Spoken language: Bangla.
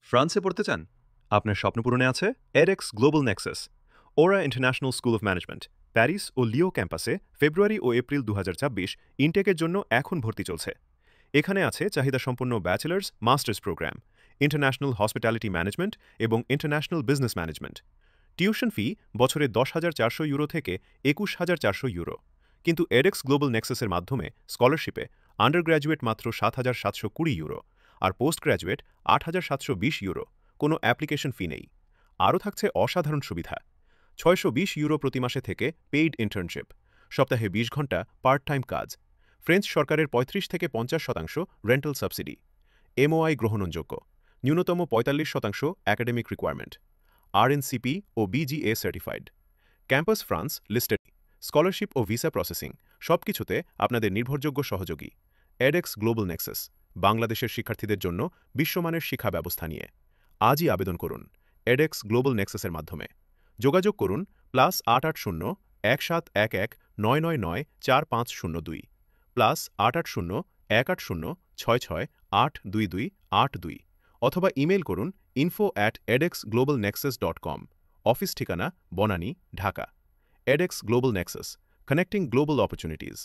ফ্রান্সে পড়তে চান? আপনার স্বপ্ন পূরণে আছে এডেক্স গ্লোবাল নেক্সাস, ওরা International School of Management, Paris ও লিও ক্যাম্পাসে ফেব্রুয়ারি ও এপ্রিল ২০২৬ ইনটেকের জন্য এখন ভর্তি চলছে। এখানে আছে চাহিদাসম্পন্ন bachelors masters programme, international hospitality management এবং international business management. Tuition fee বছরে ১০,৪০০ থেকে ২১,৪০০ ইউরো। কিন্তু এডেক্স গ্লোবাল নেক্সাসের মাধ্যমে স্কলারশিপে আন্ডার গ্র্যাজুয়েট মাত্র ৭,৭২০ ইউরো আর পোস্ট গ্র্যাজুয়েট ৮,৭২০ ইউরো। কোনো অ্যাপ্লিকেশন ফি নেই। আরও থাকছে অসাধারণ সুবিধা: ৬২০ ইউরো প্রতি মাসে থেকে পেইড ইন্টার্নশিপ, সপ্তাহে ২০ ঘন্টা পার্ট টাইম কাজ, ফ্রেঞ্চ সরকারের ৩৫ থেকে ৫০% রেন্টাল সাবসিডি, এমওআই গ্রহণযোগ্য, ন্যূনতম ৪৫% একাডেমিক রিকোয়ারমেন্ট, আরএনসিপি ও BGA certified, campus France listed, scholarship ও ভিসা প্রসেসিং সবকিছুতে আপনাদের নির্ভরযোগ্য সহযোগী। এডেক্স গ্লোবাল নেক্সাস, বাংলাদেশের শিক্ষার্থীদের জন্য বিশ্বমানের শিক্ষা ব্যবস্থা নিয়ে। আজই আবেদন করুন এডেক্স গ্লোবাল নেক্সাসের মাধ্যমে। যোগাযোগ করুন +৮৮০ ১৭১৯৯৯ ৪৫০২, +৮৮০ ১৮০ ৬৬৮22৮২, অথবা ইমেল করুন info@edexglobalnexus.com। অফিস ঠিকানা Banani, Dhaka. Edex Global Nexus, connecting global opportunities.